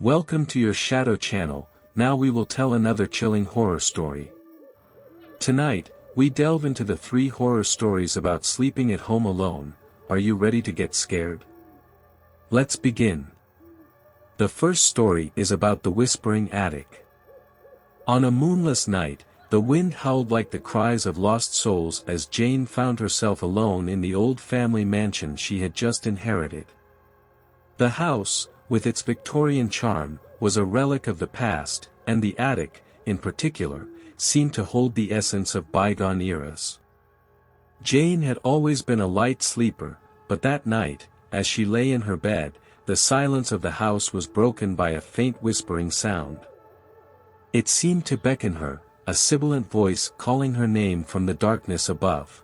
Welcome to your Shadow channel. Now we will tell another chilling horror story. Tonight, we delve into the 3 horror stories about sleeping at home alone. Are you ready to get scared? Let's begin. The first story is about the whispering attic. On a moonless night, the wind howled like the cries of lost souls as Jane found herself alone in the old family mansion she had just inherited. The house, with its Victorian charm, was a relic of the past, and the attic, in particular, seemed to hold the essence of bygone eras. Jane had always been a light sleeper, but that night, as she lay in her bed, the silence of the house was broken by a faint whispering sound. It seemed to beckon her, a sibilant voice calling her name from the darkness above.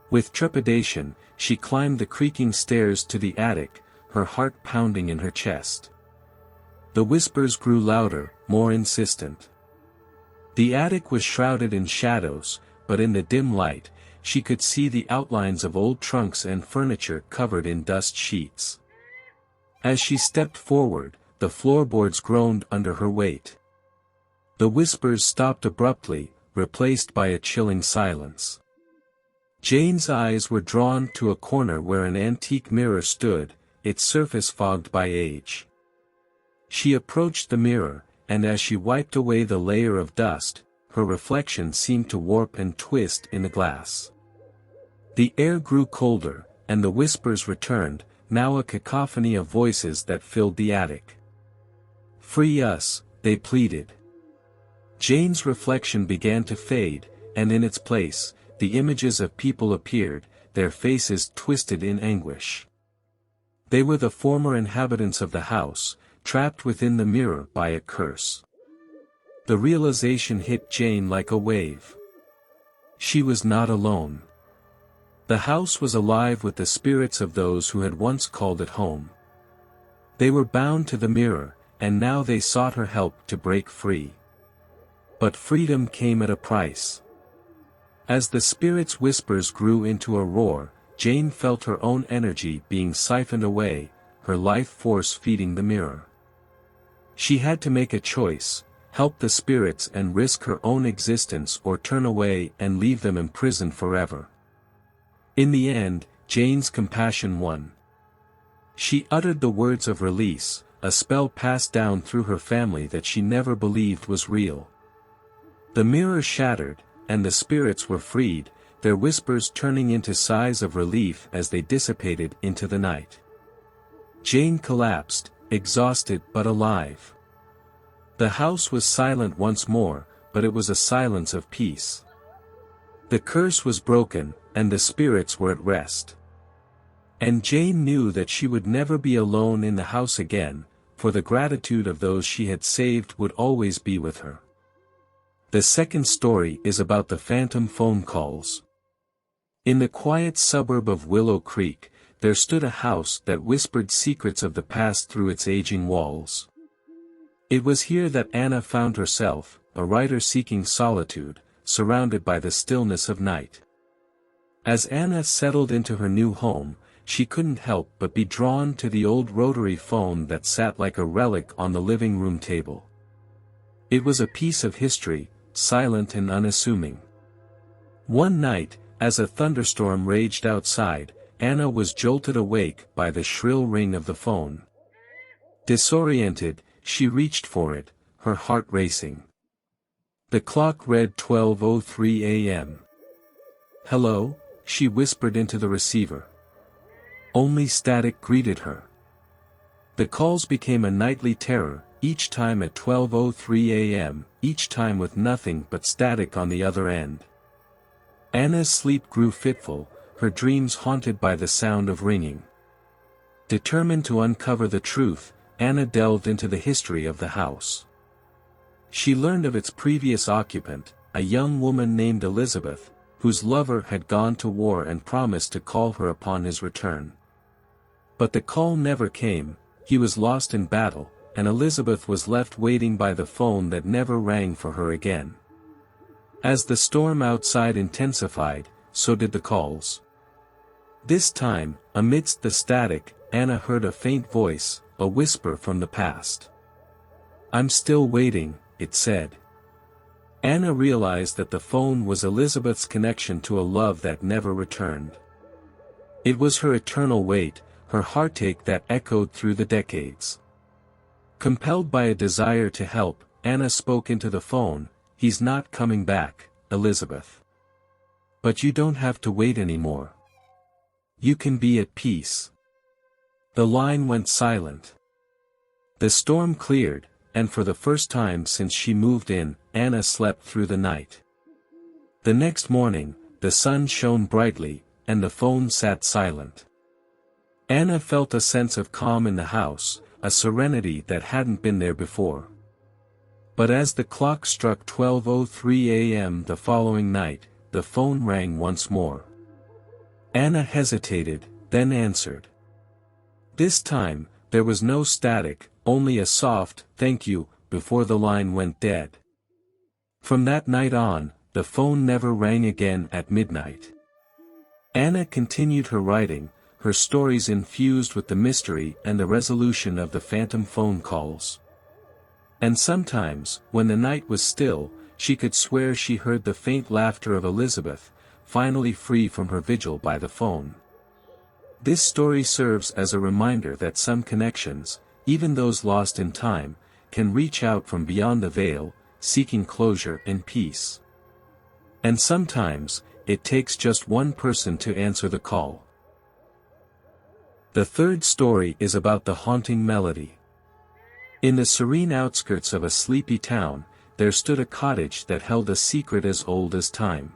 With trepidation, she climbed the creaking stairs to the attic, her heart pounding in her chest. The whispers grew louder, more insistent. The attic was shrouded in shadows, but in the dim light, she could see the outlines of old trunks and furniture covered in dust sheets. As she stepped forward, the floorboards groaned under her weight. The whispers stopped abruptly, replaced by a chilling silence. Jane's eyes were drawn to a corner where an antique mirror stood, its surface fogged by age. She approached the mirror, and as she wiped away the layer of dust, her reflection seemed to warp and twist in the glass. The air grew colder, and the whispers returned, now a cacophony of voices that filled the attic. "Free us," they pleaded. Jane's reflection began to fade, and in its place, the images of people appeared, their faces twisted in anguish. They were the former inhabitants of the house, trapped within the mirror by a curse. The realization hit Jane like a wave. She was not alone. The house was alive with the spirits of those who had once called it home. They were bound to the mirror, and now they sought her help to break free. But freedom came at a price. As the spirit's whispers grew into a roar, Jane felt her own energy being siphoned away, her life force feeding the mirror. She had to make a choice: help the spirits and risk her own existence, or turn away and leave them imprisoned forever. In the end, Jane's compassion won. She uttered the words of release, a spell passed down through her family that she never believed was real. The mirror shattered, and the spirits were freed, their whispers turning into sighs of relief as they dissipated into the night. Jane collapsed, exhausted but alive. The house was silent once more, but it was a silence of peace. The curse was broken, and the spirits were at rest. And Jane knew that she would never be alone in the house again, for the gratitude of those she had saved would always be with her. The second story is about the phantom phone calls. In the quiet suburb of Willow Creek, there stood a house that whispered secrets of the past through its aging walls. It was here that Anna found herself, a writer seeking solitude, surrounded by the stillness of night. As Anna settled into her new home, she couldn't help but be drawn to the old rotary phone that sat like a relic on the living room table. It was a piece of history, silent and unassuming. One night, as a thunderstorm raged outside, Anna was jolted awake by the shrill ring of the phone. Disoriented, she reached for it, her heart racing. The clock read 12:03 a.m. "Hello?" she whispered into the receiver. Only static greeted her. The calls became a nightly terror, each time at 12:03 a.m., each time with nothing but static on the other end. Anna's sleep grew fitful, her dreams haunted by the sound of ringing. Determined to uncover the truth, Anna delved into the history of the house. She learned of its previous occupant, a young woman named Elizabeth, whose lover had gone to war and promised to call her upon his return. But the call never came, he was lost in battle, and Elizabeth was left waiting by the phone that never rang for her again. As the storm outside intensified, so did the calls. This time, amidst the static, Anna heard a faint voice, a whisper from the past. "I'm still waiting," it said. Anna realized that the phone was Elizabeth's connection to a love that never returned. It was her eternal wait, her heartache that echoed through the decades. Compelled by a desire to help, Anna spoke into the phone, "He's not coming back, Elizabeth. But you don't have to wait anymore. You can be at peace." The line went silent. The storm cleared, and for the first time since she moved in, Anna slept through the night. The next morning, the sun shone brightly, and the phone sat silent. Anna felt a sense of calm in the house, a serenity that hadn't been there before. But as the clock struck 12:03 a.m. the following night, the phone rang once more. Anna hesitated, then answered. This time, there was no static, only a soft, "Thank you," before the line went dead. From that night on, the phone never rang again at midnight. Anna continued her writing, her stories infused with the mystery and the resolution of the phantom phone calls. And sometimes, when the night was still, she could swear she heard the faint laughter of Elizabeth, finally free from her vigil by the phone. This story serves as a reminder that some connections, even those lost in time, can reach out from beyond the veil, seeking closure and peace. And sometimes, it takes just one person to answer the call. The third story is about the haunting melody. In the serene outskirts of a sleepy town, there stood a cottage that held a secret as old as time.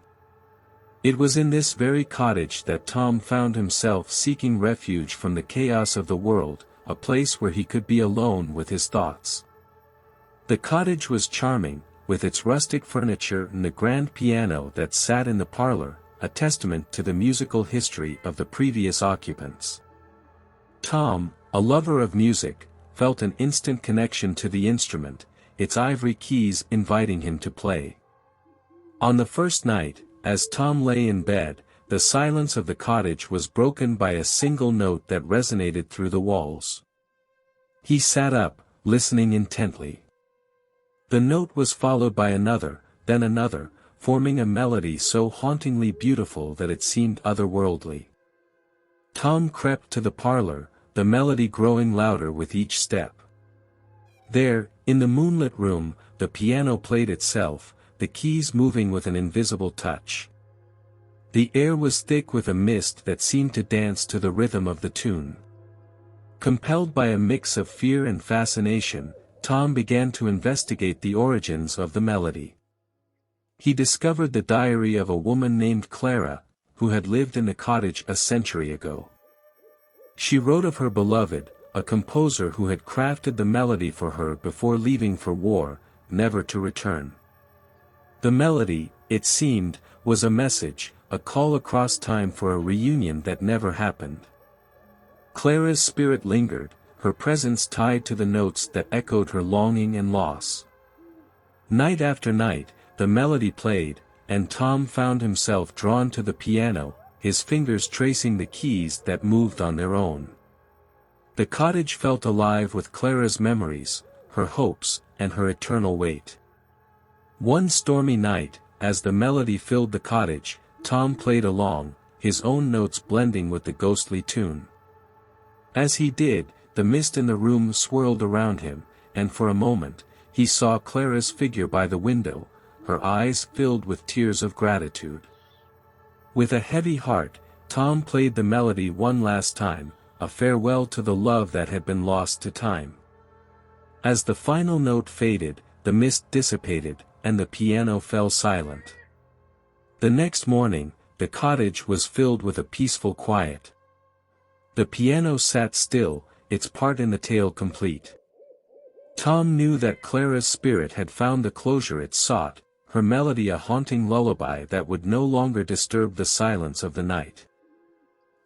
It was in this very cottage that Tom found himself seeking refuge from the chaos of the world, a place where he could be alone with his thoughts. The cottage was charming, with its rustic furniture and the grand piano that sat in the parlor, a testament to the musical history of the previous occupants. Tom, a lover of music, felt an instant connection to the instrument, its ivory keys inviting him to play. On the first night, as Tom lay in bed, the silence of the cottage was broken by a single note that resonated through the walls. He sat up, listening intently. The note was followed by another, then another, forming a melody so hauntingly beautiful that it seemed otherworldly. Tom crept to the parlor, the melody growing louder with each step. There, in the moonlit room, the piano played itself, the keys moving with an invisible touch. The air was thick with a mist that seemed to dance to the rhythm of the tune. Compelled by a mix of fear and fascination, Tom began to investigate the origins of the melody. He discovered the diary of a woman named Clara, who had lived in the cottage a century ago. She wrote of her beloved, a composer who had crafted the melody for her before leaving for war, never to return. The melody, it seemed, was a message, a call across time for a reunion that never happened. Clara's spirit lingered, her presence tied to the notes that echoed her longing and loss. Night after night, the melody played, and Tom found himself drawn to the piano, his fingers tracing the keys that moved on their own. The cottage felt alive with Clara's memories, her hopes, and her eternal wait. One stormy night, as the melody filled the cottage, Tom played along, his own notes blending with the ghostly tune. As he did, the mist in the room swirled around him, and for a moment, he saw Clara's figure by the window, her eyes filled with tears of gratitude. With a heavy heart, Tom played the melody one last time, a farewell to the love that had been lost to time. As the final note faded, the mist dissipated, and the piano fell silent. The next morning, the cottage was filled with a peaceful quiet. The piano sat still, its part in the tale complete. Tom knew that Clara's spirit had found the closure it sought, her melody a haunting lullaby that would no longer disturb the silence of the night.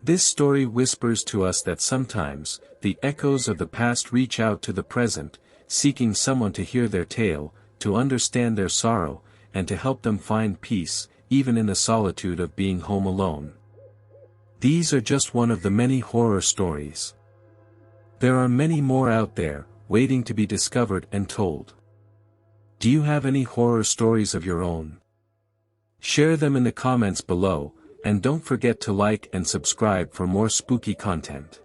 This story whispers to us that sometimes, the echoes of the past reach out to the present, seeking someone to hear their tale, to understand their sorrow, and to help them find peace, even in the solitude of being home alone. These are just one of the many horror stories. There are many more out there, waiting to be discovered and told. Do you have any horror stories of your own? Share them in the comments below, and don't forget to like and subscribe for more spooky content.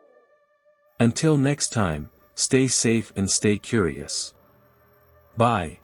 Until next time, stay safe and stay curious. Bye.